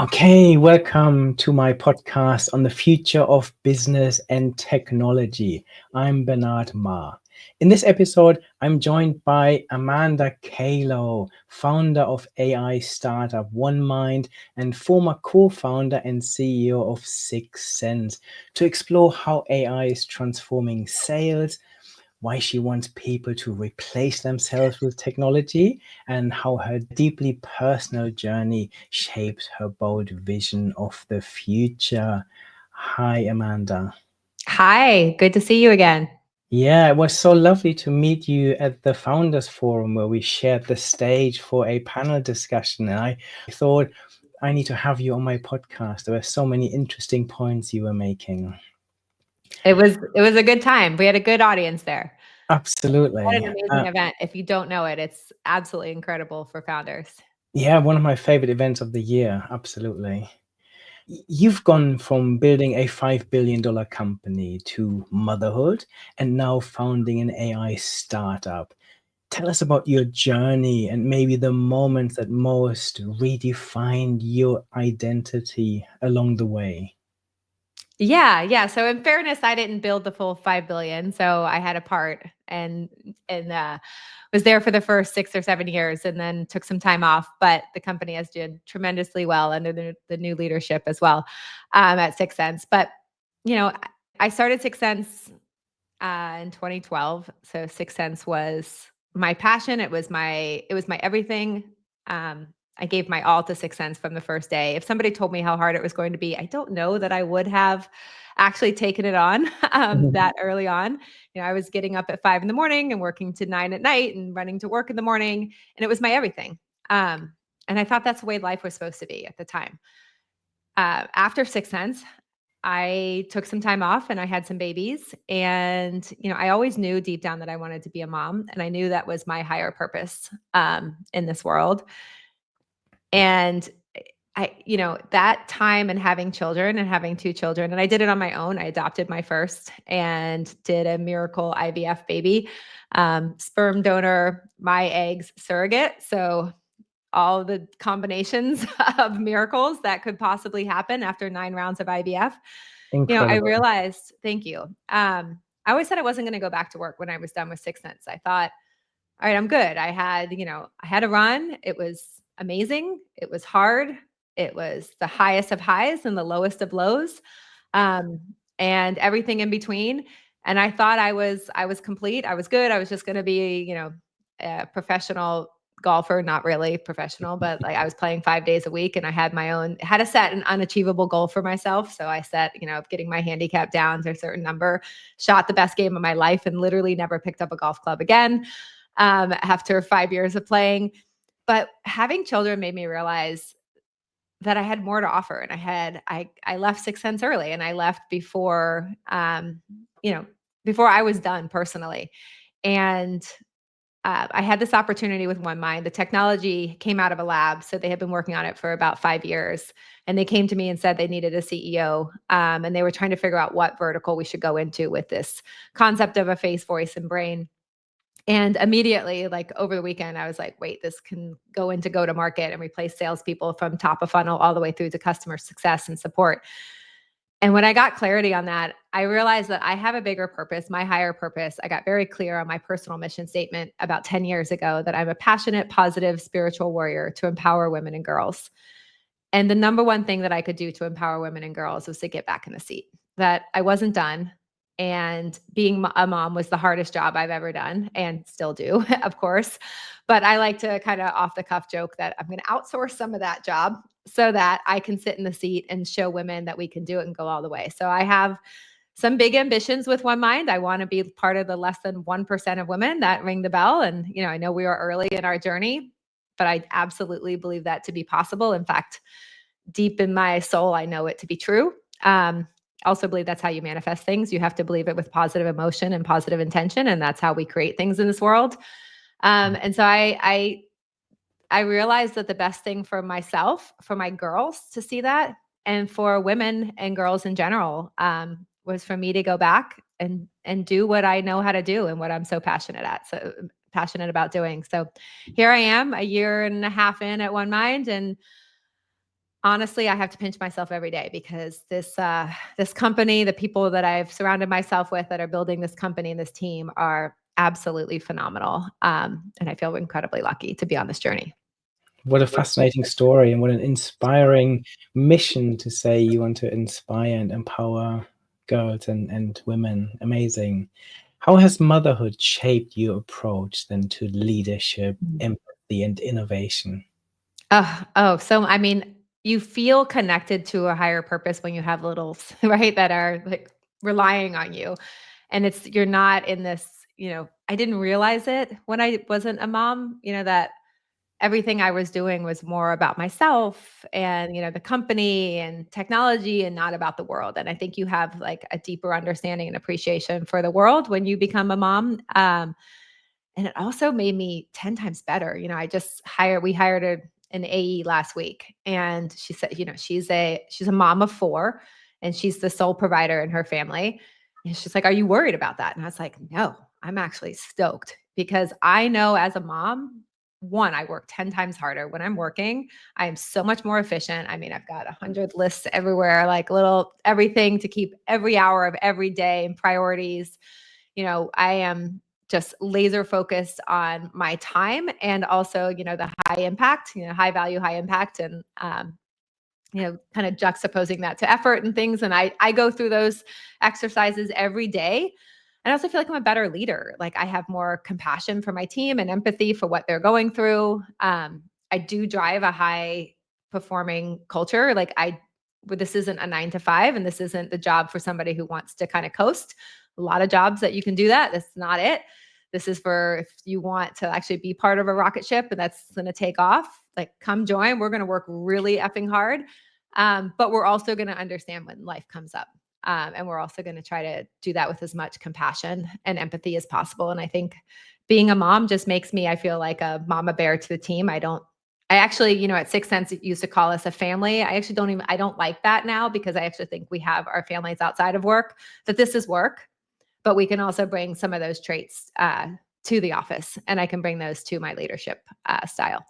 Okay, welcome to my podcast on the future of business and technology. I'm Bernard Ma. In this episode, I'm joined by Amanda Kahlow, founder of AI startup OneMind and former co-founder and CEO of Six Sense, to explore how AI is transforming sales, why she wants people to replace themselves with technology, and how her deeply personal journey shaped her bold vision of the future. Hi, Amanda. Hi, good to see you again. Yeah, it was so lovely to meet you at the Founders Forum where we shared the stage for a panel discussion. And I thought I need to have you on my podcast. There were so many interesting points you were making. It was a good time. We had a good audience there. What Absolutely. an amazing event. If you don't know it, it's absolutely incredible for founders. Yeah, one of my favorite events of the year. Absolutely. You've gone from building a $5 billion company to motherhood and now founding an AI startup. Tell us about your journey and maybe the moments that most redefined your identity along the way. Yeah. So in fairness, I didn't build the full 5 billion. So I had a part and was there for the first 6 or 7 years and then took some time off. But the company has done tremendously well under the new leadership as well at Six Sense. But I started Six Sense in 2012. So Six Sense was my passion. It was my everything. I gave my all to Six Sense from the first day. If somebody told me how hard it was going to be, I don't know that I would have actually taken it on Mhm. that early on. I was getting up at 5 in the morning and working to 9 at night and running to work in the morning, and it was my everything. And I thought that's the way life was supposed to be at the time. After Six Sense, I took some time off and I had some babies. And, I always knew deep down that I wanted to be a mom. And I knew that was my higher purpose in this world. And that time and having children and having two children, and I did it on my own. I adopted my first and did a miracle IVF baby, sperm donor, my eggs surrogate. So all the combinations of miracles that could possibly happen after 9 rounds of IVF. I Incredible. realized, thank you. I always said I wasn't going to go back to work when I was done with Six Sense. I thought, all right, I'm good. I had a run. It was amazing. It was hard. It was the highest of highs and the lowest of lows, um, and everything in between. And I thought I was complete. I was good. I was just going to be, a professional golfer, not really professional, but like I was playing 5 days a week, and I had to set an unachievable goal for myself. So I set, getting my handicap down to a certain number, shot the best game of my life, and literally never picked up a golf club again after 5 years of playing. But having children made me realize that I had more to offer, and I left Six Sense early, and I left you know, before I was done personally, and I had this opportunity with OneMind. The technology came out of a lab, so they had been working on it for about 5 years, and they came to me and said they needed a CEO, and they were trying to figure out what vertical we should go into with this concept of a face, voice, and brain. And immediately, like over the weekend, I was like, wait, this can go into go to market and replace salespeople from top of funnel all the way through to customer success and support. And when I got clarity on that, I realized that I have a bigger purpose, my higher purpose. I got very clear on my personal mission statement about 10 years ago that I'm a passionate, positive, spiritual warrior to empower women and girls. And the number one thing that I could do to empower women and girls was to get back in the seat, that I wasn't done. And being a mom was the hardest job I've ever done and still do, of course. But I like to kind of off the cuff joke that I'm going to outsource some of that job so that I can sit in the seat and show women that we can do it and go all the way. So I have some big ambitions with OneMind. I want to be part of the less than 1% of women that ring the bell. And, I know we are early in our journey, but I absolutely believe that to be possible. In fact, deep in my soul, I know it to be true. Also believe that's how you manifest things. You have to believe it with positive emotion and positive intention, and that's how we create things in this world. And so I realized that the best thing for myself, for my girls to see that, and for women and girls in general, was for me to go back and do what I know how to do and what I'm so passionate about doing. So here I am, a year and a half in at OneMind, and Honestly, I have to pinch myself every day because this company, the people that I've surrounded myself with that are building this company and this team are absolutely phenomenal. And I feel incredibly lucky to be on this journey. What a fascinating story, and what an inspiring mission to say you want to inspire and empower girls and women. Amazing. How has motherhood shaped your approach then to leadership, empathy, and innovation? So I mean, you feel connected to a higher purpose when you have littles, right? That are like relying on you. And you're not in this, I didn't realize it when I wasn't a mom, that everything I was doing was more about myself and, the company and technology and not about the world. And I think you have like a deeper understanding and appreciation for the world when you become a mom. And it also made me 10 times better. We hired an AE last week, and she said, she's a mom of 4, and she's the sole provider in her family. And she's like, "Are you worried about that?" And I was like, "No, I'm actually stoked because I know as a mom, one, I work 10 times harder when I'm working. I am so much more efficient. I mean, I've got 100 lists everywhere, like little everything to keep every hour of every day and priorities. I am just laser focused on my time and also, the high impact, high value, high impact, and kind of juxtaposing that to effort and things. And I go through those exercises every day. I also feel like I'm a better leader. Like I have more compassion for my team and empathy for what they're going through. I do drive a high performing culture. This isn't a 9 to 5, and this isn't the job for somebody who wants to kind of coast. A lot of jobs that you can do that. That's not it. This is for if you want to actually be part of a rocket ship and that's going to take off, like come join. We're going to work really effing hard. But we're also going to understand when life comes up. And we're also going to try to do that with as much compassion and empathy as possible. And I think being a mom just makes me, I feel like a mama bear to the team. I actually, at Sixth Sense, it used to call us a family. I don't like that now because I actually think we have our families outside of work, that this is work, but we can also bring some of those traits to the office, and I can bring those to my leadership style.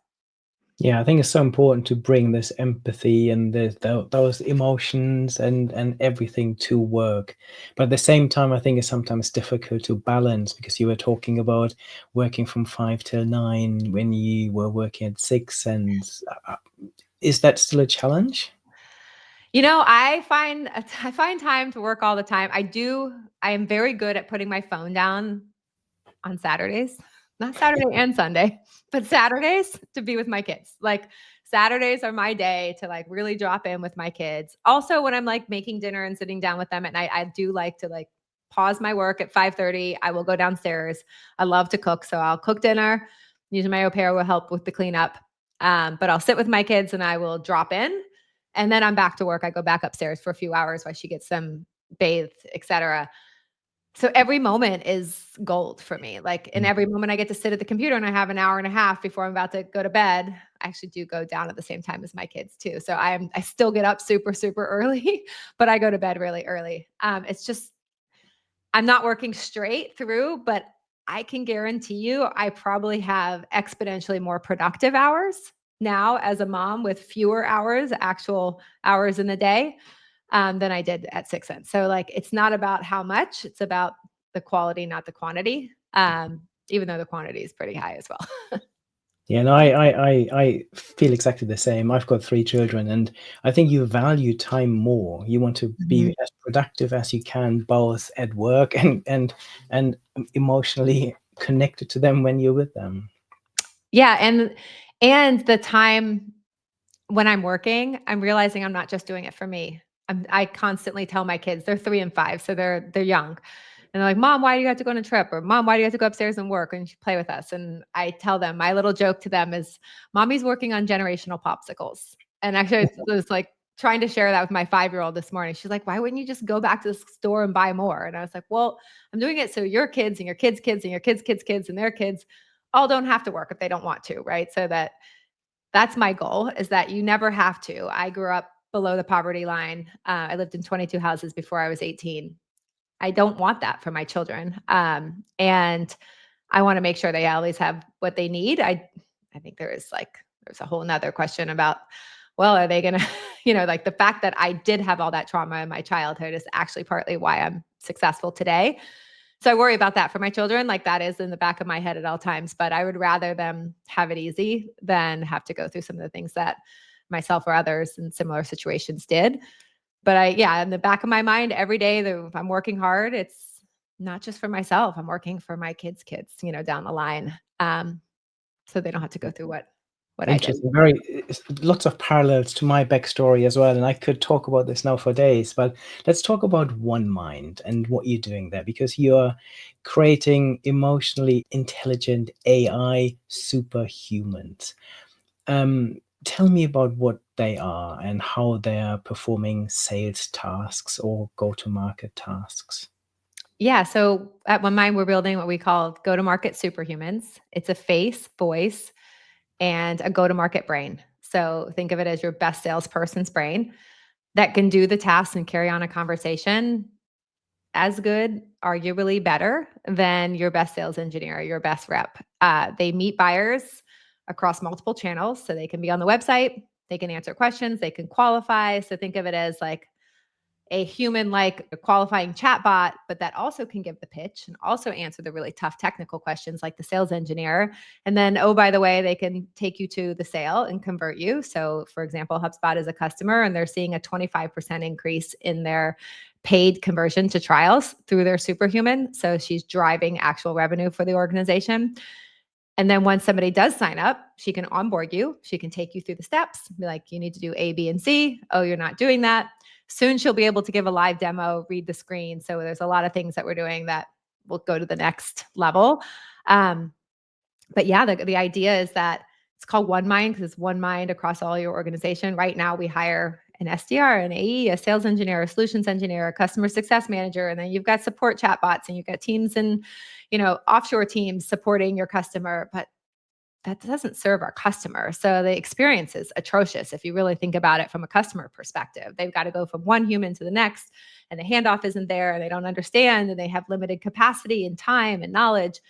Yeah, I think it's so important to bring this empathy and those emotions and everything to work. But at the same time, I think it's sometimes difficult to balance because you were talking about working from 5 till 9 when you were working at 6, and is that still a challenge? I find time to work all the time. I am very good at putting my phone down on Saturdays, not Saturday and Sunday, but Saturdays to be with my kids. Like Saturdays are my day to like really drop in with my kids. Also, when I'm like making dinner and sitting down with them at night, I do like to like pause my work at 5:30. I will go downstairs. I love to cook, so I'll cook dinner. Usually my au pair will help with the cleanup. But I'll sit with my kids and I will drop in, and then I'm back to work. I go back upstairs for a few hours while she gets them bathed, etc. So every moment is gold for me. Like in every moment I get to sit at the computer and I have an hour and a half before I'm about to go to bed. I actually do go down at the same time as my kids too. So I still get up super, super early, but I go to bed really early. It's just I'm not working straight through, but I can guarantee you I probably have exponentially more productive hours now as a mom with fewer hours, actual hours in the day, than I did at Six Sense. So like, it's not about how much; it's about the quality, not the quantity. Even though the quantity is pretty high as well. Yeah, no, I feel exactly the same. I've got 3 children, and I think you value time more. You want to be Mhm. as productive as you can, both at work and emotionally connected to them when you're with them. Yeah, and the time when I'm working, I'm realizing I'm not just doing it for me. I constantly tell my kids, they're 3 and 5, so they're young. And they're like, "Mom, why do you have to go on a trip?" Or, "Mom, why do you have to go upstairs and work and play with us?" And I tell them, my little joke to them is, "Mommy's working on generational popsicles." And actually, I was like trying to share that with my 5-year-old this morning. She's like, "Why wouldn't you just go back to the store and buy more?" And I was like, "Well, I'm doing it so your kids and your kids' kids and your kids' kids' kids and their kids all don't have to work if they don't want to, right?" So that's my goal, is that you never have to. I grew up below the poverty line. I lived in 22 houses before I was 18. I don't want that for my children. And I want to make sure they always have what they need. I think there's a whole nother question about well, are they going to, like the fact that I did have all that trauma in my childhood is actually partly why I'm successful today. So I worry about that for my children. Like that is in the back of my head at all times, but I would rather them have it easy than have to go through some of the things that myself or others in similar situations did. But yeah, in the back of my mind every day that if I'm working hard, it's not just for myself. I'm working for my kids, down the line. So they don't have to go through what I did. Interesting. Lots of parallels to my backstory as well. And I could talk about this now for days, but let's talk about One Mind and what you're doing there because you're creating emotionally intelligent AI superhumans. Tell me about what they are and how they are performing sales tasks or go-to-market tasks. Yeah. So at One Mind, we're building what we call go to market superhumans. It's a face, voice, and a go to market brain. So think of it as your best salesperson's brain that can do the tasks and carry on a conversation as good, arguably better than your best sales engineer, your best rep. They meet buyers across multiple channels. So they can be on the website, they can answer questions, they can qualify. So think of it as like a human like a qualifying chatbot, but that also can give the pitch and also answer the really tough technical questions like the sales engineer. And then, oh, by the way, they can take you to the sale and convert you. So, for example, HubSpot is a customer and they're seeing a 25% increase in their paid conversion to trials through their superhuman. So she's driving actual revenue for the organization. And then once somebody does sign up, she can onboard you. She can take you through the steps, be like, you need to do A, B, and C. Oh, you're not doing that. Soon she'll be able to give a live demo, read the screen. So there's a lot of things that we're doing that will go to the next level. Um, but yeah, the idea is that it's called One Mind because it's one mind across all your organization. Right now, we hire an SDR, an AE, a sales engineer, a solutions engineer, a customer success manager, and then you've got support chatbots, and you've got teams and offshore teams supporting your customer. But that doesn't serve our customer. So the experience is atrocious if you really think about it from a customer perspective. They've got to go from one human to the next, and the handoff isn't there, and they don't understand, and they have limited capacity and time and knowledge.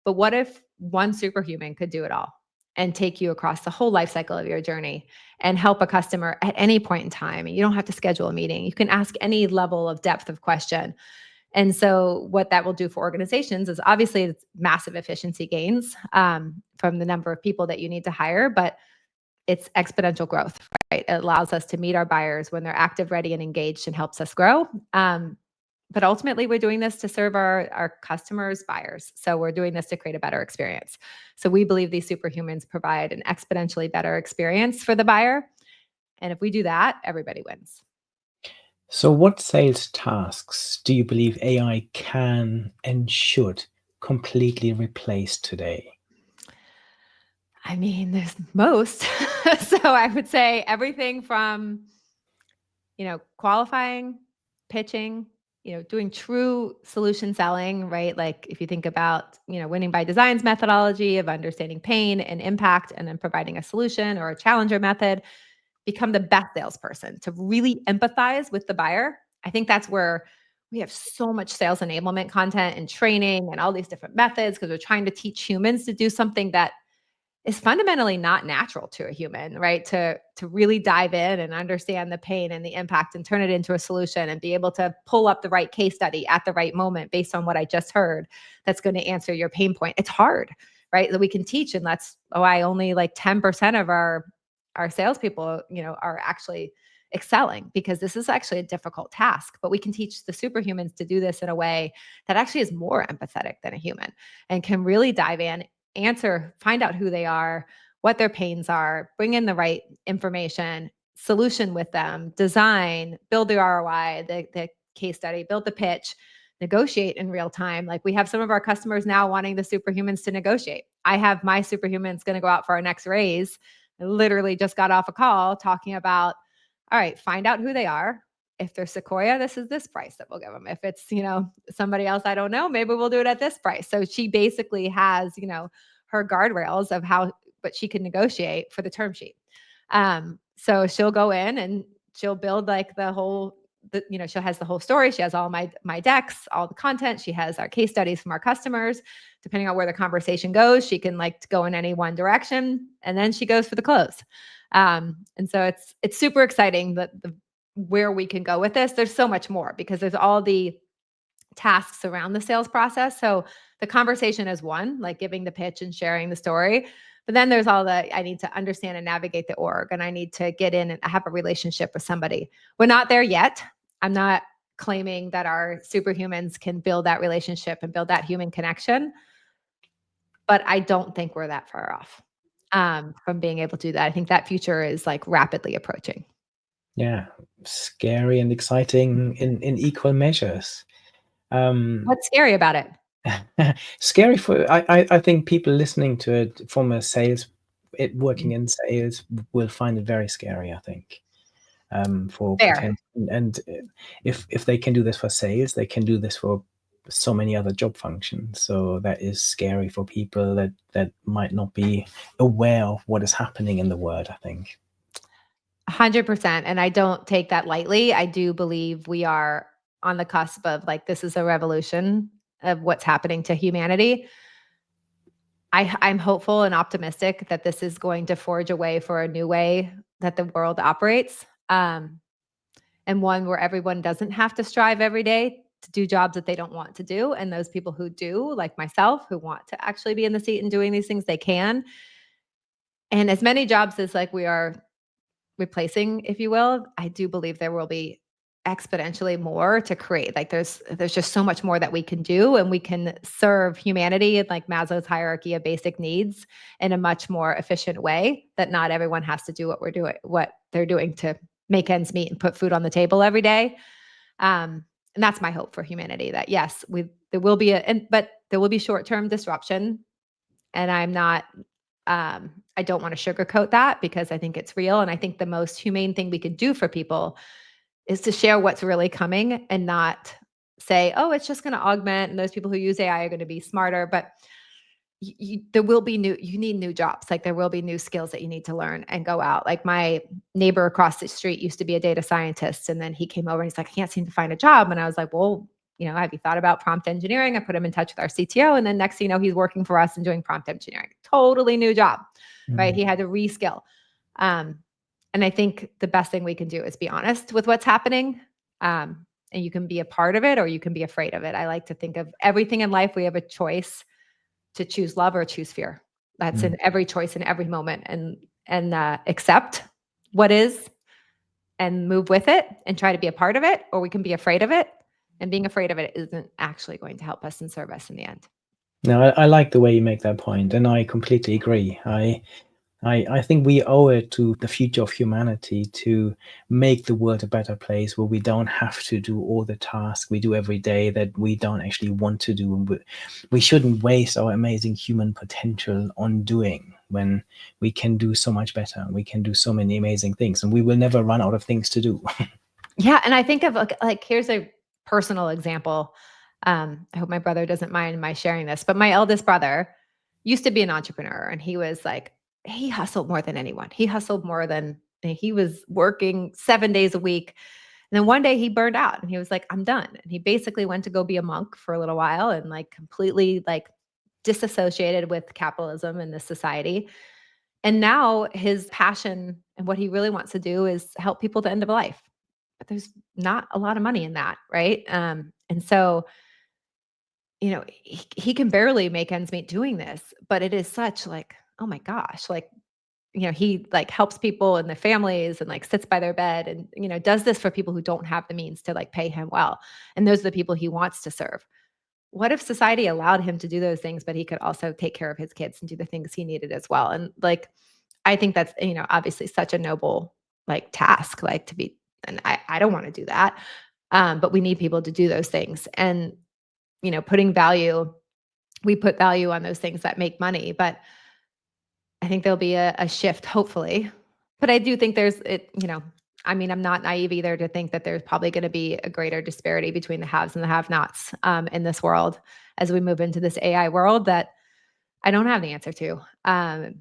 But what if one superhuman could do it all and take you across the whole life cycle of your journey and help a customer at any point in time? And you don't have to schedule a meeting. You can ask any level of depth of question. And so, what that will do for organizations is obviously it's massive efficiency gains from the number of people that you need to hire, but it's exponential growth, right? It allows us to meet our buyers when they're active, ready, and engaged and helps us grow. But ultimately, we're doing this to serve our customers' buyers. So we're doing this to create a better experience. So we believe these superhumans provide an exponentially better experience for the buyer. And if we do that, everybody wins. So, what sales tasks do you believe AI can and should completely replace today? I mean, there's most. So I would say everything from, qualifying, pitching, doing true solution selling, right? Like if you think about, winning by designs methodology of understanding pain and impact and then providing a solution or a challenger method, become the best salesperson to really empathize with the buyer. I think that's where we have so much sales enablement content and training and all these different methods because we're trying to teach humans to do something that is fundamentally not natural to a human, right? To really dive in and understand the pain and the impact and turn it into a solution and be able to pull up the right case study at the right moment based on what I just heard that's going to answer your pain point. It's hard, right? That we can teach, and that's why only like 10% of our salespeople, are actually excelling because this is actually a difficult task. But we can teach the superhumans to do this in a way that actually is more empathetic than a human and can really dive in, answer, find out who they are, what their pains are, bring in the right information, solution with them, design, build the ROI, the case study, build the pitch, negotiate in real time. Like we have some of our customers now wanting the superhumans to negotiate. I have my superhumans going to go out for our next raise. I literally just got off a call talking about, all right, find out who they are. If they're Sequoia, this is this price that we'll give them. If it's, somebody else I don't know, maybe we'll do it at this price. So she basically has, her guardrails of how, but she can negotiate for the term sheet. So she'll go in and she'll build like she has the whole story. She has all my decks, all the content. She has our case studies from our customers. Depending on where the conversation goes, she can like go in any one direction, and then she goes for the close. And so it's super exciting that where we can go with this. There's so much more because there's all the tasks around the sales process. So the conversation is one, like giving the pitch and sharing the story. But then there's all the I need to understand and navigate the org, and I need to get in and have a relationship with somebody. We're not there yet. I'm not claiming that our superhumans can build that relationship and build that human connection, but I don't think we're that far off from being able to do that. I think that future is like rapidly approaching. Yeah, scary and exciting in equal measures. Um, What's scary about it? scary for I think people listening to it from a sales, it Mm. working in sales will find it very scary, I think. For Fair. potential, and if they can do this for sales, they can do this for so many other job functions. So that is scary for people that might not be aware of what is happening in the world, I think. 100%. And I don't take that lightly. I do believe we are on the cusp of like, this is a revolution of what's happening to humanity. I'm hopeful and optimistic that this is going to forge a way for a new way that the world operates. And one where everyone doesn't have to strive every day to do jobs that they don't want to do. And those people who do, like myself, who want to actually be in the seat and doing these things, they can. And as many jobs as like we are replacing, if you will, I do believe there will be exponentially more to create. Like there's just so much more that we can do, and we can serve humanity and like Maslow's hierarchy of basic needs in a much more efficient way, that not everyone has to do what they're doing to make ends meet and put food on the table every day. And that's my hope for humanity, that yes, there will be but there will be short-term disruption. And I don't want to sugarcoat that because I think it's real. And I think the most humane thing we could do for people is to share what's really coming and not say, oh, it's just going to augment and those people who use AI are going to be smarter. But there will be you need new jobs. Like there will be new skills that you need to learn and go out. Like my neighbor across the street used to be a data scientist. And then he came over and he's like, I can't seem to find a job. And I was like, well, have you thought about prompt engineering? I put him in touch with our CTO. And then next thing you know, he's working for us and doing prompt engineering. Totally new job, right? Mm. He had to reskill. Um, and I think the best thing we can do is be honest with what's happening. And you can be a part of it or you can be afraid of it. I like to think of everything in life, we have a choice to choose love or choose fear. That's Mm. in every choice in every moment, and accept what is and move with it and try to be a part of it, or we can be afraid of it. And being afraid of it isn't actually going to help us and serve us in the end. No, I like the way you make that point, and I completely agree. I think we owe it to the future of humanity to make the world a better place where we don't have to do all the tasks we do every day that we don't actually want to do. And we shouldn't waste our amazing human potential on doing when we can do so much better. We can do so many amazing things, and we will never run out of things to do. Yeah, and I think of like here's a personal example. I hope my brother doesn't mind my sharing this, but my eldest brother used to be an entrepreneur, and he was like he hustled more than anyone. He hustled more than he was working 7 days a week. And then one day he burned out and he was like, I'm done. And he basically went to go be a monk for a little while and like completely like disassociated with capitalism and this society. And now his passion and what he really wants to do is help people at the end of life. But there's not a lot of money in that, right? And so, he can barely make ends meet doing this, but it is such like, oh my gosh, like, he like helps people and their families and like sits by their bed and, does this for people who don't have the means to like pay him well. And those are the people he wants to serve. What if society allowed him to do those things, but he could also take care of his kids and do the things he needed as well? And like, I think that's, obviously such a noble like task, like to be, and I don't want to do that. But we need people to do those things. And, putting value, we put value on those things that make money, but I think there'll be a shift, hopefully. But I do think I mean, I'm not naive either to think that there's probably going to be a greater disparity between the haves and the have-nots in this world as we move into this AI world that I don't have the answer to. Yeah,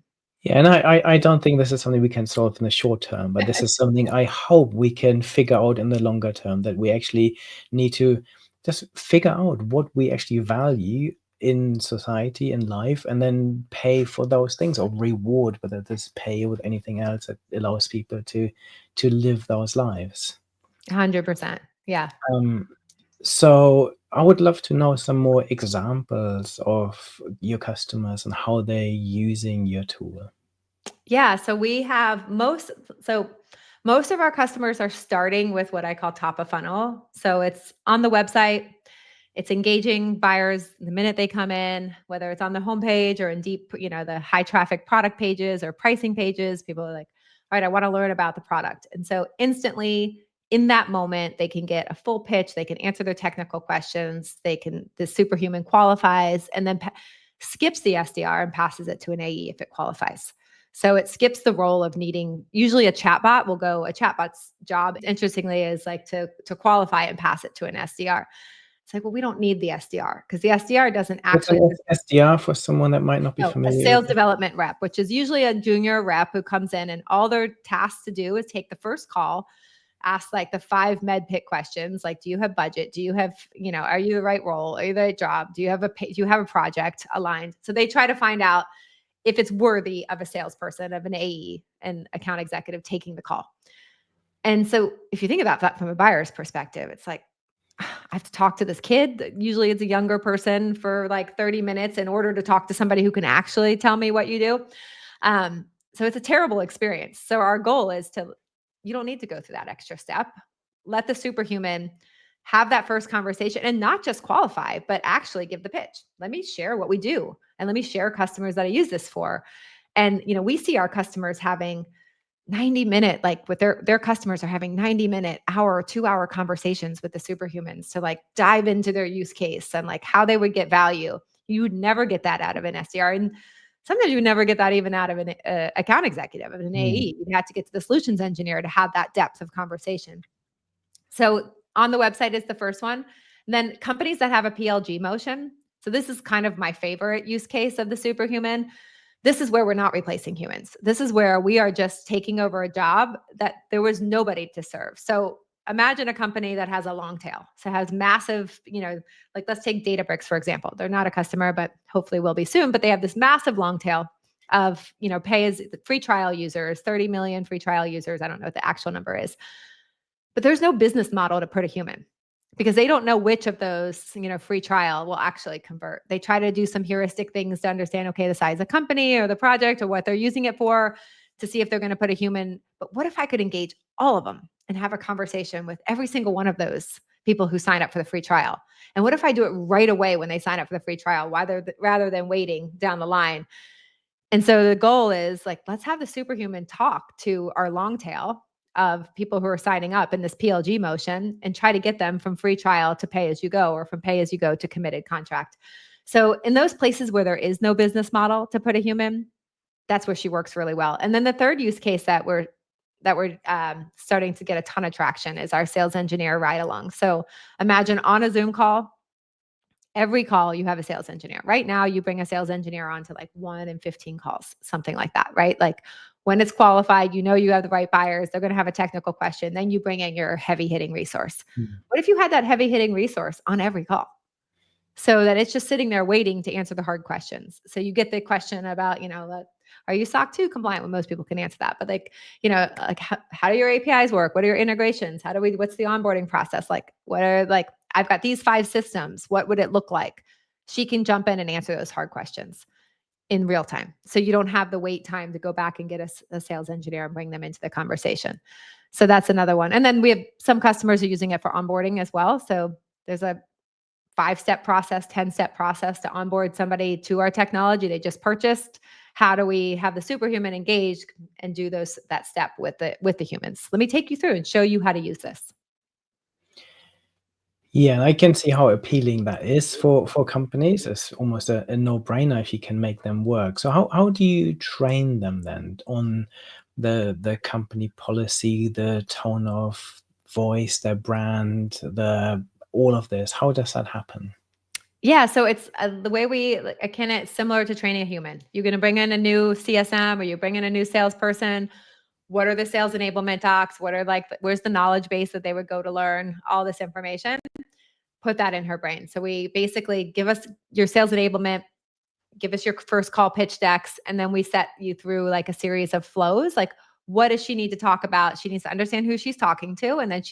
and I don't think this is something we can solve in the short term, but this is something I hope we can figure out in the longer term, that we actually need to just figure out what we actually value in society, in life, and then pay for those things, or reward, whether this pay with anything else that allows people to live those lives. 100%. Yeah. Um, so I would love to know some more examples of your customers and how they're using your tool. Yeah, so we have most of our customers are starting with what I call top of funnel. So it's on the website, it's engaging buyers the minute they come in, whether it's on the homepage or in deep, the high traffic product pages or pricing pages. People are like, all right, I want to learn about the product. And so instantly in that moment, they can get a full pitch, they can answer their technical questions, the superhuman qualifies and then skips the SDR and passes it to an AE if it qualifies. So it skips the role of needing, usually a chatbot's job, interestingly, is like to qualify and pass it to an SDR. It's like, well, we don't need the SDR because the SDR doesn't What's actually. an SDR for someone that might not be Oh, a familiar with sales it? development rep, which is usually a junior rep who comes in and all their tasks to do is take the first call, ask like the 5 med pit questions, like, do you have budget? Do you have, are you the right role? Are you the right job? Do you have a project aligned? So they try to find out if it's worthy of a salesperson, of an AE, and account executive taking the call. And so if you think about that from a buyer's perspective, it's like, I have to talk to this kid. Usually it's a younger person for like 30 minutes in order to talk to somebody who can actually tell me what you do. So it's a terrible experience. So our goal is you don't need to go through that extra step. Let the superhuman have that first conversation and not just qualify, but actually give the pitch. Let me share what we do and let me share customers that I use this for. And, we see our customers having 90-minute, like with their customers are having 90-minute, hour, 2-hour conversations with the superhumans to like dive into their use case and like how they would get value. You would never get that out of an SDR. And sometimes you would never get that even out of an account executive, of an Mm. AE. You'd have to get to the solutions engineer to have that depth of conversation. So on the website is the first one. And then companies that have a PLG motion. So this is kind of my favorite use case of the superhuman. This is where we're not replacing humans. This is where we are just taking over a job that there was nobody to serve. So imagine a company that has a long tail. So it has massive, like let's take Databricks, for example. They're not a customer, but hopefully will be soon. But they have this massive long tail of, pay as free trial users, 30 million free trial users. I don't know what the actual number is. But there's no business model to put a human because they don't know which of those, free trial will actually convert. They try to do some heuristic things to understand, okay, the size of the company or the project or what they're using it for to see if they're going to put a human. But what if I could engage all of them and have a conversation with every single one of those people who sign up for the free trial? And what if I do it right away when they sign up for the free trial, rather than waiting down the line? And so the goal is like, let's have the superhuman talk to our long tail of people who are signing up in this PLG motion and try to get them from free trial to pay as you go, or from pay as you go to committed contract. So in those places where there is no business model to put a human, that's where she works really well. And then the third use case that we're starting to get a ton of traction is our sales engineer ride along. So imagine on a Zoom call, every call you have a sales engineer. Right now, you bring a sales engineer on to like 1 in 15 calls, something like that, right? Like when it's qualified, you have the right buyers, they're going to have a technical question. Then you bring in your heavy hitting resource. Mm. What if you had that heavy hitting resource on every call? So that it's just sitting there waiting to answer the hard questions. So you get the question about, are you SOC 2 compliant? Well, most people can answer that, but like, like how do your APIs work? What are your integrations? What's the onboarding process? Like, I've got these 5 systems. What would it look like? She can jump in and answer those hard questions in real time. So you don't have the wait time to go back and get a sales engineer and bring them into the conversation. So that's another one. And then we have some customers are using it for onboarding as well. So there's a 5-step process, 10-step process to onboard somebody to our technology they just purchased. How do we have the superhuman engaged and do that step with the humans? Let me take you through and show you how to use this. Yeah, I can see how appealing that is for companies. It's almost a no-brainer if you can make them work. So how do you train them then on the company policy, the tone of voice, their brand, the all of this? How does that happen? Yeah, so it's the way we akin it similar to training a human. You're going to bring in a new CSM or you bring in a new salesperson. What are the sales enablement docs? Where's the knowledge base that they would go to learn all this information? put that in her brain. So we basically give us your sales enablement, give us your first call pitch decks, and then we set you through like a series of flows. Like, what does she need to talk about? She needs to understand who she's talking to, and then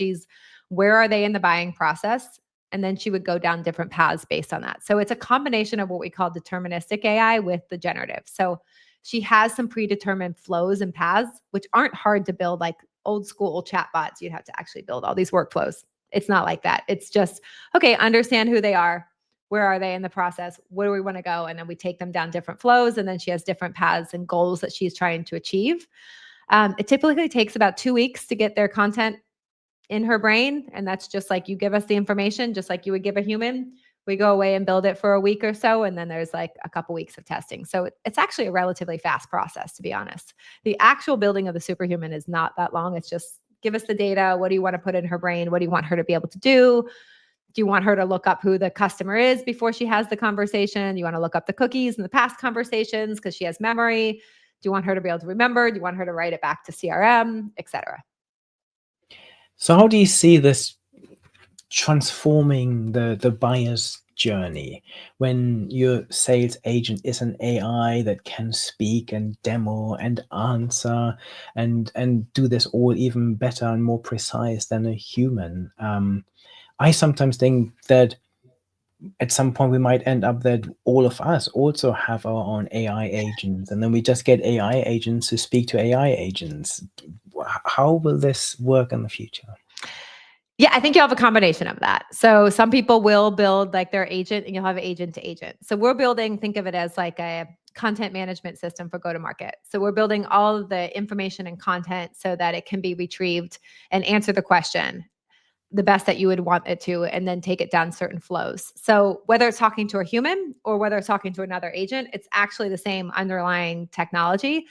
where are they in the buying process? And then she would go down different paths based on that. So it's a combination of what we call deterministic AI with the generative. So she has some predetermined flows and paths, which aren't hard to build like old school chatbots. You'd have to actually build all these workflows. It's not like that. It's just, okay, understand who they are. Where are they in the process? Where do we want to go? And then we take them down different flows. And then she has different paths and goals that she's trying to achieve. It typically takes about 2 weeks to get their content in her brain. And that's just like, you give us the information, just like you would give a human. We go away and build it for a week or so. And then there's like a couple weeks of testing. So it's actually a relatively fast process, to be honest. The actual building of the superhuman is not that long. It's just give us the data. What do you want to put in her brain? What do you want her to be able to do? Do you want her to look up who the customer is before she has the conversation? You want to look up the cookies in the past conversations because she has memory? Do you want her to be able to remember? Do you want her to write it back to CRM, etc.? So how do you see this transforming the buyer's journey when your sales agent is an AI that can speak and demo and answer and do this all even better and more precise than a human? I sometimes think that at some point we might end up that all of us also have our own AI agents, and then we just get AI agents to speak to AI agents. How will this work in the future? Yeah, I think you'll have a combination of that. So some people will build like their agent and you'll have agent to agent. So we're building, think of it as like a content management system for go to market. So we're building all of the information and content so that it can be retrieved and answer the question the best that you would want it to, and then take it down certain flows. So whether it's talking to a human or whether it's talking to another agent, it's actually the same underlying technology.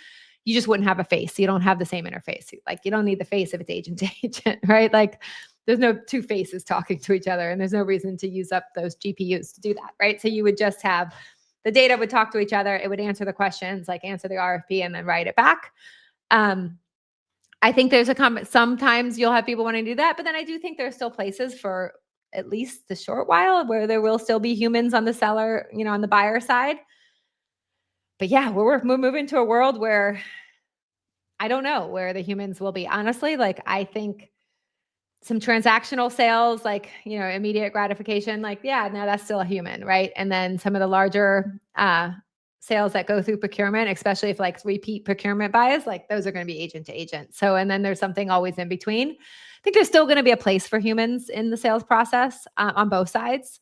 You just wouldn't have a face. You don't have the same interface. Like you don't need the face if it's agent to agent, right? Like there's no two faces talking to each other and there's no reason to use up those GPUs to do that, right? So you would just have the data would talk to each other. It would answer the questions, like answer the RFP and then write it back. I think there's sometimes you'll have people wanting to do that, but then I do think there's still places for at least the short while where there will still be humans on the seller, on the buyer side. But yeah, we're moving to a world where I don't know where the humans will be. Honestly, like I think some transactional sales, like, immediate gratification, like, yeah, no, that's still a human, right? And then some of the larger sales that go through procurement, especially if like repeat procurement buys, like those are going to be agent to agent. So, and then there's something always in between. I think there's still going to be a place for humans in the sales process on both sides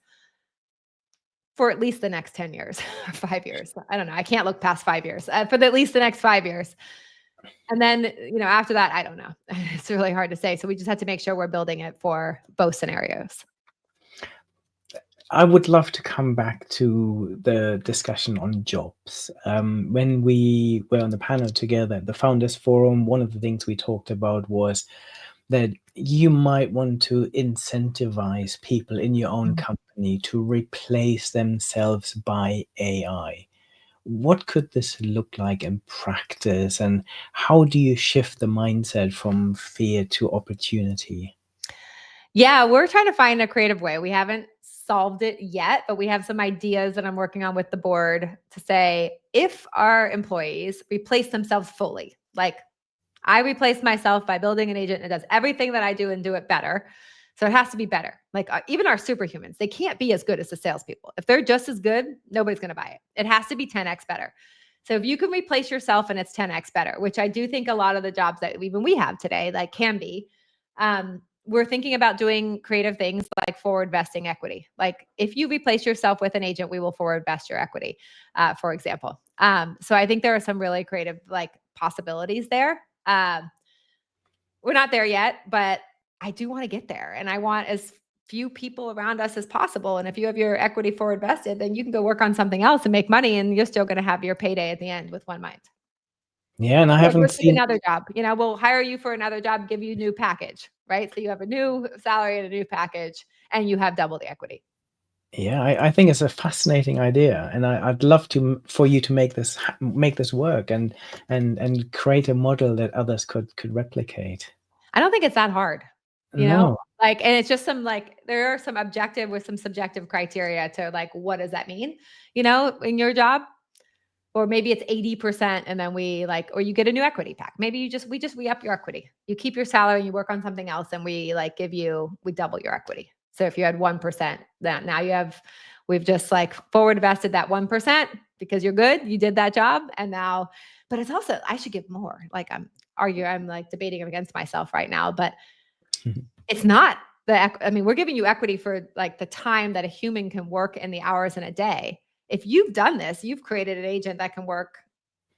for at least the next 10 years or 5 years. I don't know. I can't look past 5 years for at least the next 5 years. And then, after that, I don't know. It's really hard to say. So we just have to make sure we're building it for both scenarios. I would love to come back to the discussion on jobs. When we were on the panel together at the Founders Forum, one of the things we talked about was that you might want to incentivize people in your own company to replace themselves by AI. What could this look like in practice, and how do you shift the mindset from fear to opportunity? Yeah, we're trying to find a creative way. We haven't solved it yet, but we have some ideas that I'm working on with the board to say if our employees replace themselves fully, like I replace myself by building an agent that does everything that I do and do it better. So it has to be better. Like even our superhumans, they can't be as good as the salespeople. If they're just as good, nobody's going to buy it. It has to be 10x better. So if you can replace yourself and it's 10x better, which I do think a lot of the jobs that even we have today, like can be, we're thinking about doing creative things like forward vesting equity. Like if you replace yourself with an agent, we will forward vest your equity, for example. So I think there are some really creative like possibilities there. We're not there yet, but I do want to get there. And I want as few people around us as possible. And if you have your equity forward vested, then you can go work on something else and make money. And you're still going to have your payday at the end with one mind. Yeah, and I Like haven't let's take seen. another job. We'll hire you for another job, give you a new package, right? So you have a new salary and a new package, and you have double the equity. Yeah, I think it's a fascinating idea, and I'd love for you to make this work and create a model that others could replicate. I don't think it's that hard. you know? No. Like, and it's just some like, there are some objective with some subjective criteria to like, what does that mean, in your job? Or maybe it's 80% and then we like, or you get a new equity pack. Maybe we up your equity. You keep your salary and you work on something else and we like we double your equity. So if you had 1%, then now we've just like forward invested that 1% because you're good. You did that job. And now, but it's also, I should give more. Like I'm like debating against myself right now, but it's not we're giving you equity for like the time that a human can work in the hours in a day. If you've done this, you've created an agent that can work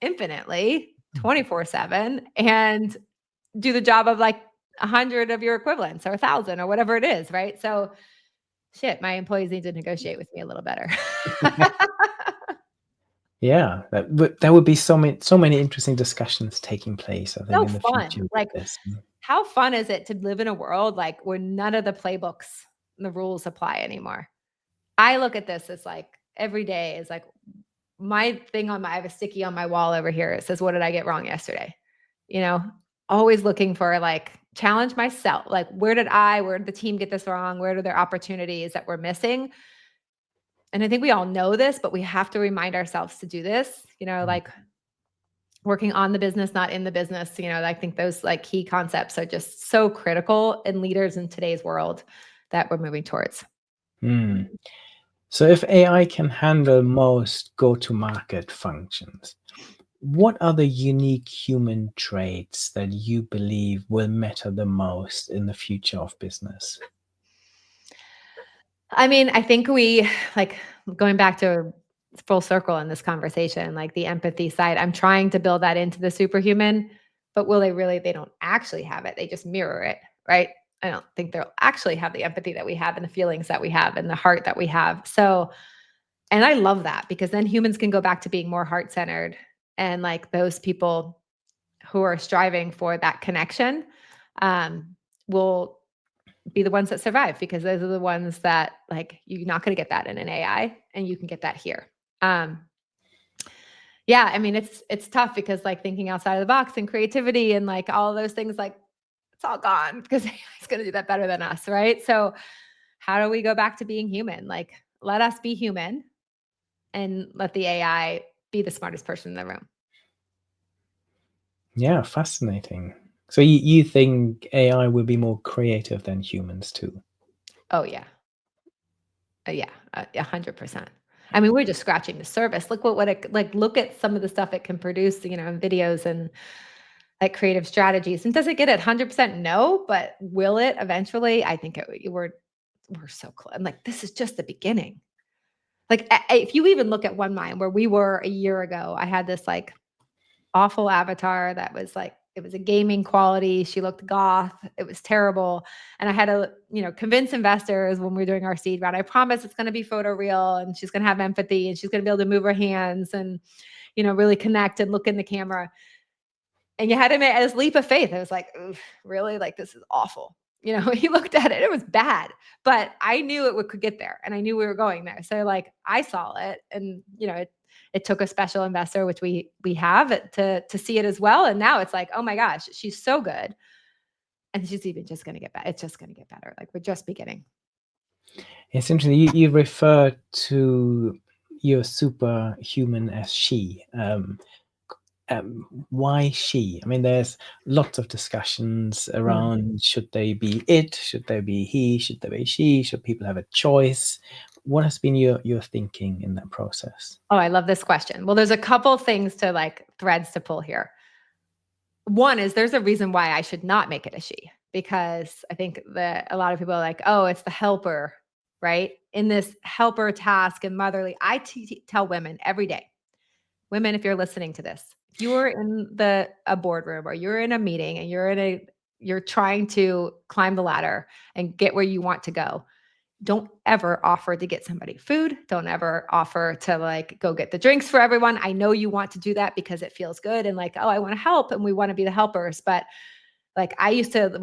infinitely 24/7 and do the job of like 100 of your equivalents or 1,000 or whatever it is, right? So shit, my employees need to negotiate with me a little better. Yeah, that would be so many interesting discussions taking place, I think, So in the fun. future with Like, this. how fun is it to live in a world like where none of the playbooks and the rules apply anymore? I look at this as like every day is like my thing I have a sticky on my wall over here. It says, what did I get wrong yesterday? You know, always looking for like challenge myself. Like, where did the team get this wrong? Where are there opportunities that we're missing? And I think we all know this, but we have to remind ourselves to do this, Mm. like working on the business, not in the business. I think those like key concepts are just so critical in leaders in today's world that we're moving towards. Mm. So if AI can handle most go-to-market functions, what are the unique human traits that you believe will matter the most in the future of business? I mean, I think we like going back to full circle in this conversation, like the empathy side. I'm trying to build that into the superhuman, but will they really? They don't actually have it. They just mirror it, right? I don't think they'll actually have the empathy that we have and the feelings that we have and the heart that we have. So, and I love that because then humans can go back to being more heart centered and like those people who are striving for that connection will be the ones that survive because those are the ones that like you're not going to get that in an AI and you can get that here. Um yeah, I mean it's tough because like thinking outside of the box and creativity and like all of those things like it's all gone because AI is going to do that better than us, right? So how do we go back to being human? Like let us be human and let the AI be the smartest person in the room. Yeah, fascinating. So you think AI will be more creative than humans too? Oh yeah. Yeah, 100%. I mean, we're just scratching the surface. Look what it like, look at some of the stuff it can produce, in videos and, like, creative strategies, and does it get it 100%? No, but will it eventually? I think we're so close. I'm like, this is just the beginning. Like, if you even look at One Mind, where we were a year ago, I had this, like, awful avatar that was like it was a gaming quality. She looked goth. It was terrible. And I had to, convince investors when we were doing our seed round. I promise it's going to be photo real and she's going to have empathy and she's going to be able to move her hands and, really connect and look in the camera. And you had to make this leap of faith. I was like, "Oof, really? Like this is awful." He looked at it. It was bad, but I knew could get there, and I knew we were going there. So like I saw it, and it took a special investor, which we have to see it as well. And now it's like, oh my gosh, she's so good, and she's even just going to get better. It's just going to get better. Like we're just beginning. It's interesting. You refer to your superhuman as she. Why she? I mean, there's lots of discussions Mm. around should they be it, should they be he, should they be she, should people have a choice? What has been your thinking in that process? Oh, I love this question. Well, there's a couple things to like threads to pull here. One is there's a reason why I should not make it a she, because I think that a lot of people are like, oh, it's the helper, right? In this helper task and motherly, tell women every day, women, if you're listening to this, if you are in a boardroom or you're in a meeting and you're trying to climb the ladder and get where you want to go, don't ever offer to get somebody food. Don't ever offer to like go get the drinks for everyone. I know you want to do that because it feels good and like, oh, I want to help and we want to be the helpers. But like I used to,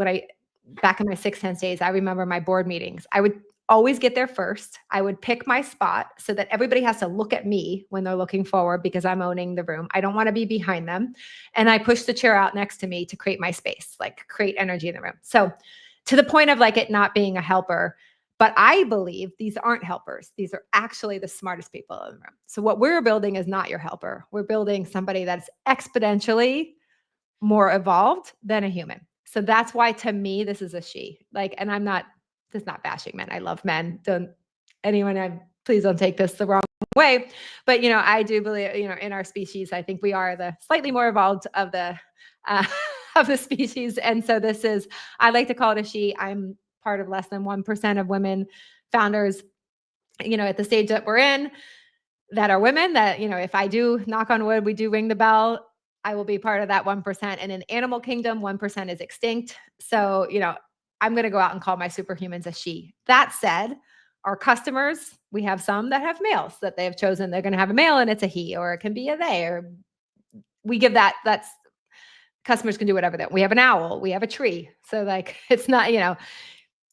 back in my 6 10 days, I remember my board meetings. I would always get there first. I would pick my spot so that everybody has to look at me when they're looking forward because I'm owning the room. I don't want to be behind them. And I push the chair out next to me to create my space, like create energy in the room. So to the point of like it not being a helper. But I believe these aren't helpers. These are actually the smartest people in the room. So what we're building is not your helper. We're building somebody that's exponentially more evolved than a human. So that's why to me this is a she. Like, and I'm not, this is not bashing men. I love men. Don't anyone, please don't take this the wrong way. But I do believe, in our species, I think we are the slightly more evolved of the uh, of the species. And so this is, I like to call it a she. I'm part of less than 1% of women founders, at the stage that we're in, that are women, that, if I do, knock on wood, we do ring the bell, I will be part of that 1%. And in animal kingdom, 1% is extinct. So, I'm going to go out and call my superhumans a she. That said, our customers, we have some that have males that they have chosen. They're going to have a male and it's a he, or it can be a they, or we give that's customers can do whatever that. We have an owl, we have a tree. So like, it's not,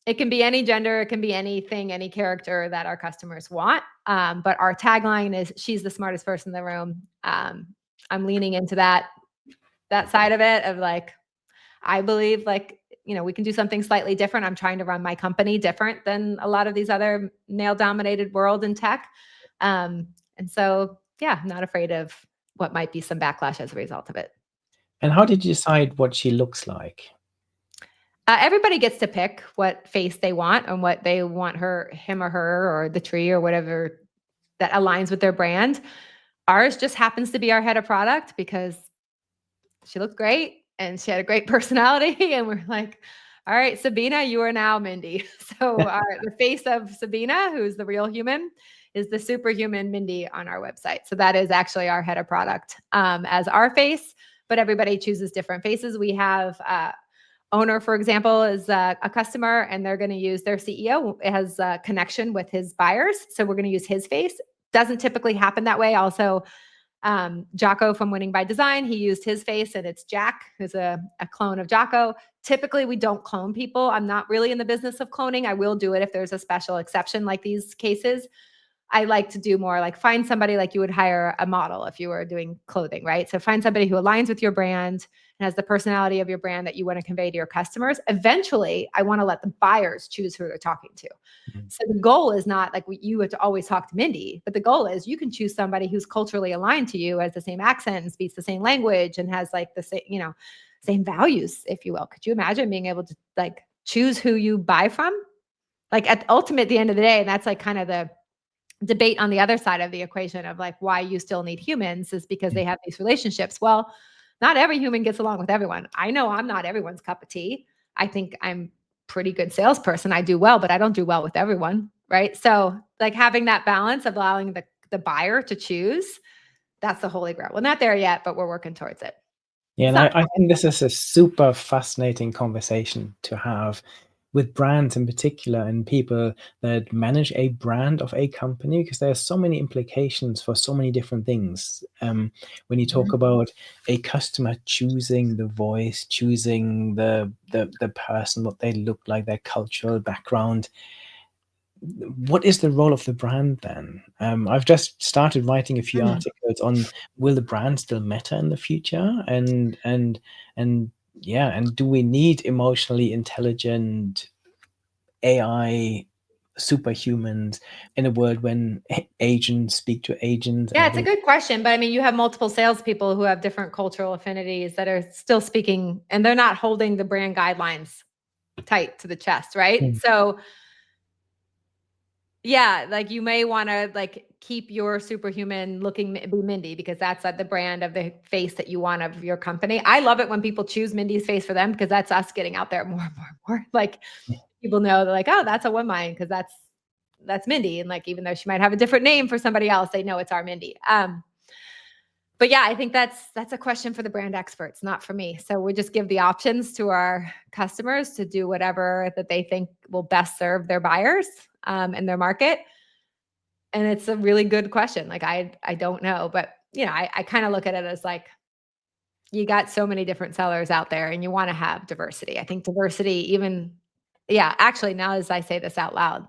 it can be any gender, it can be anything, any character that our customers want. But our tagline is, she's the smartest person in the room. I'm leaning into that side of it, of like, I believe like, we can do something slightly different. I'm trying to run my company different than a lot of these other male dominated world in tech. And so, yeah, I'm not afraid of what might be some backlash as a result of it. And how did you decide what she looks like? Everybody gets to pick what face they want and what they want him or her, or the tree or whatever that aligns with their brand. Ours just happens to be our head of product because she looked great and she had a great personality. And we're like, all right, Sabina, you are now Mindy. So the face of Sabina, who's the real human, is the superhuman Mindy on our website. So that is actually our head of product as our face, but everybody chooses different faces. We have owner, for example, is a customer, and they're going to use their CEO. It has a connection with his buyers. So we're going to use his face. Doesn't typically happen that way. Also, Jocko from Winning by Design, he used his face, and it's Jack, who's a clone of Jocko. Typically, we don't clone people. I'm not really in the business of cloning. I will do it if there's a special exception like these cases. I like to do more like find somebody like you would hire a model if you were doing clothing, right? So find somebody who aligns with your brand and has the personality of your brand that you want to convey to your customers. Eventually, I want to let the buyers choose who they're talking to. Mhm. So the goal is not like you would always talk to Mindy, but the goal is you can choose somebody who's culturally aligned to you, has the same accent and speaks the same language and has like the same, same values, if you will. Could you imagine being able to like choose who you buy from? Like at the end of the day, and that's like kind of the debate on the other side of the equation of like why you still need humans is because they have these relationships. Well, not every human gets along with everyone. I know I'm not everyone's cup of tea. I think I'm pretty good salesperson. I do well, but I don't do well with everyone, right? So like having that balance of allowing the buyer to choose, that's the holy grail. We're not there yet, but we're working towards it. Yeah, It's and not I think this is a super fascinating conversation to have with brands in particular and people that manage a brand of a company, because there are so many implications for so many different things. When you talk about a customer choosing the voice, choosing the person, what they look like, their cultural background, what is the role of the brand then? I've just started writing a few articles on will the brand still matter in the future, and yeah, and do we need emotionally intelligent AI superhumans in a world when agents speak to agents and Yeah, it's a everything? good question. But I mean, you have multiple salespeople who have different cultural affinities that are still speaking, and they're not holding the brand guidelines tight to the chest, right? Mm, So yeah, like you may want to like keep your superhuman looking be Mindy because that's the brand of the face that you want of your company. I love it when people choose Mindy's face for them because that's us getting out there more and more and more. Like people know they're like, oh, that's a woman because that's Mindy. And like even though she might have a different name for somebody else, they know it's our Mindy. But yeah, I think that's a question for the brand experts, not for me. So we just give the options to our customers to do whatever that they think will best serve their buyers and their market. And it's a really good question. Like I don't know, but I kind of look at it as like you got so many different sellers out there and you want to have diversity. I think diversity even yeah, actually now as I say this out loud,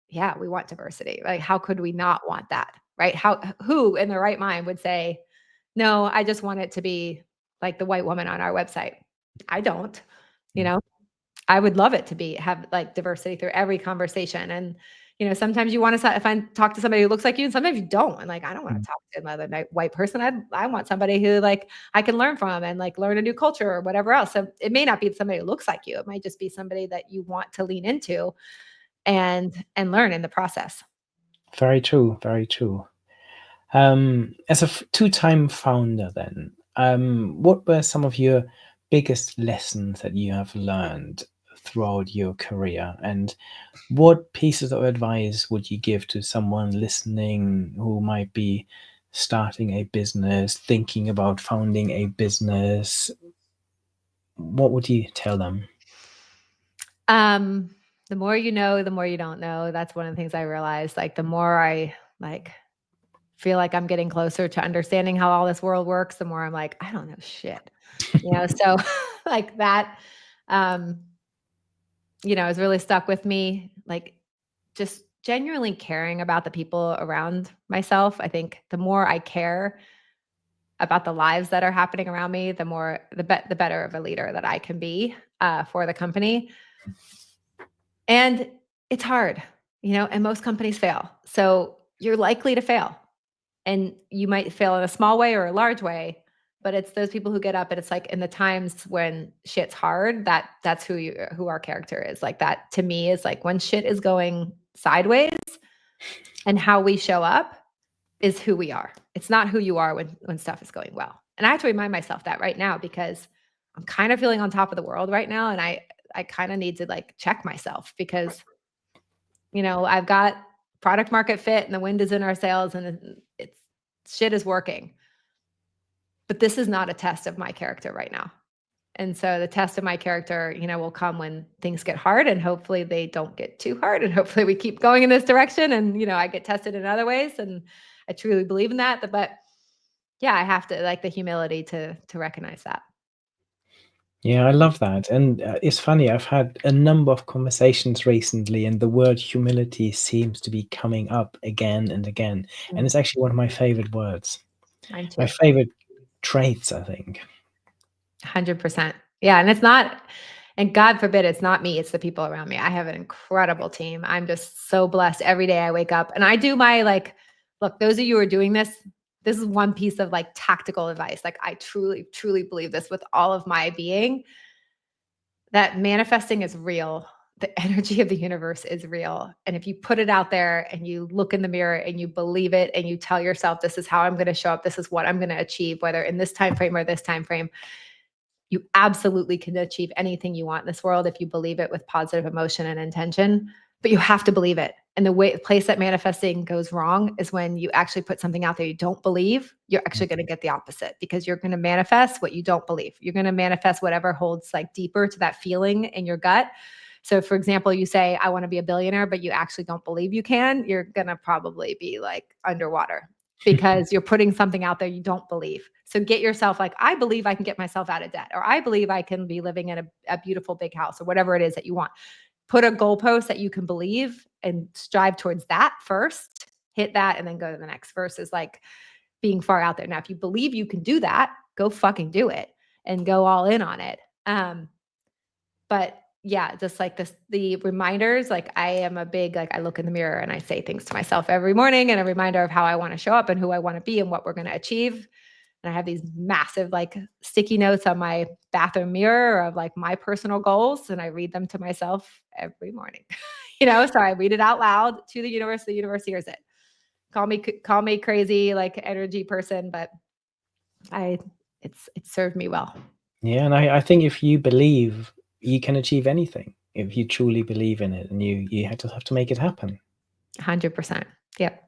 yeah, we want diversity. Like how could we not want that? Right? Who in their right mind would say, "No, I just want it to be like the white woman on our website." I don't, you mm. know. I would love it to have like diversity through every conversation. And sometimes you want to talk to somebody who looks like you, and sometimes you don't. And like, I don't want to Mm. talk to another white person. I want somebody who like I can learn from and like learn a new culture or whatever else. So it may not be somebody who looks like you. It might just be somebody that you want to lean into and learn in the process. Very true, very true. As a two-time founder, then, what were some of your biggest lessons that you have learned throughout your career? And what pieces of advice would you give to someone listening who might be starting a business, thinking about founding a business? What would you tell them? Um, the more you know, the more you don't know. That's one of the things I realized. Like the more I like feel like I'm getting closer to understanding how all this world works, the more I'm like, I don't know shit. So like that um, has really stuck with me. Like just genuinely caring about the people around myself. I think the more I care about the lives that are happening around me, the better of a leader that I can be for the company. And it's hard, and most companies fail. So you're likely to fail. And you might fail in a small way or a large way, but it's those people who get up and it's like in the times when shit's hard, that's who our character is. Like that to me is like when shit is going sideways and how we show up is who we are. It's not who you are when stuff is going well. And I have to remind myself that right now because I'm kind of feeling on top of the world right now and I kind of need to like check myself because I've got product market fit and the wind is in our sails and it's shit is working. But this is not a test of my character right now. And so the test of my character, will come when things get hard and hopefully they don't get too hard and hopefully we keep going in this direction and I get tested in other ways and I truly believe in that. But yeah, I have to like the humility to recognize that. Yeah, I love that. And it's funny, I've had a number of conversations recently, and the word humility seems to be coming up again and again. And Mm, it's actually one of my favorite words, mine my too. favorite traits, I think. 100%. Yeah, and it's not and God forbid it's not me, it's the people around me. I have an incredible team. I'm just so blessed every day I wake up and I do my like look, those of you who are doing this is one piece of like tactical advice. Like I truly truly believe this with all of my being that manifesting is real. The energy of the universe is real. And if you put it out there and you look in the mirror and you believe it and you tell yourself this is how I'm going to show up, this is what I'm going to achieve whether in this time frame or this time frame, you absolutely can achieve anything you want in this world if you believe it with positive emotion and intention, but you have to believe it. And the place that manifesting goes wrong is when you actually put something out there you don't believe, you're actually going to get the opposite because you're going to manifest what you don't believe. You're going to manifest whatever holds like deeper to that feeling in your gut. So for example, you say, I want to be a billionaire, but you actually don't believe you can, you're going to probably be like underwater because you're putting something out there you don't believe. So get yourself like, I believe I can get myself out of debt, or I believe I can be living in a beautiful big house, or whatever it is that you want. Put a goalpost that you can believe and strive towards that first, hit that, and then go to the next versus like being far out there. Now, if you believe you can do that, go fucking do it and go all in on it. But yeah, just like the reminders, like I am a big, like I look in the mirror and I say things to myself every morning and a reminder of how I want to show up and who I want to be and what we're going to achieve. And I have these massive like sticky notes on my bathroom mirror of like my personal goals. And I read them to myself every morning, so I read it out loud to the universe. The universe hears it. Call me crazy, like energy person, but I, it served me well. Yeah, and I think if you believe, you can achieve anything. If you truly believe in it, and just have to make it happen. 100%. Yep.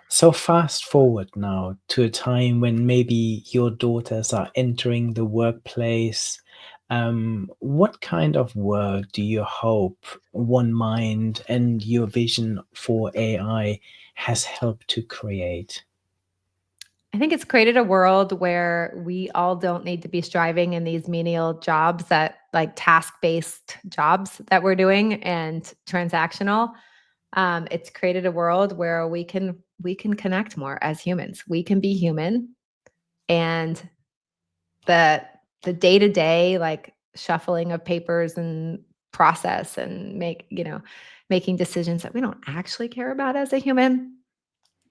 So fast forward now to a time when maybe your daughters are entering the workplace. What kind of work do you hope One Mind and your vision for AI has helped to create? I think it's created a world where we all don't need to be striving in these menial jobs that like task-based jobs that we're doing and transactional. It's created a world where we can connect more as humans. We can be human and the the day-to-day like shuffling of papers and process and making decisions that we don't actually care about as a human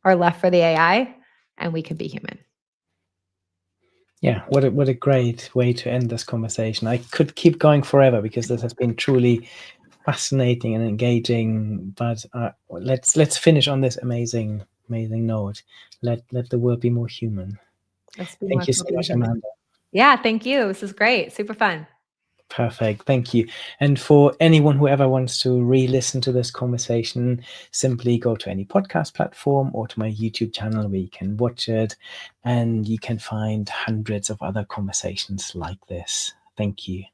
are left for the AI, and we could be human. Yeah, what a great way to end this conversation. I could keep going forever because this has been truly fascinating and engaging. But let's finish on this amazing note. Let the world be more human. Let's be more Thank you so focused on much, human. Amanda. Yeah, thank you. This is great. Super fun. Perfect. Thank you. And for anyone who ever wants to re-listen to this conversation, simply go to any podcast platform or to my YouTube channel where you can watch it, and you can find hundreds of other conversations like this. Thank you.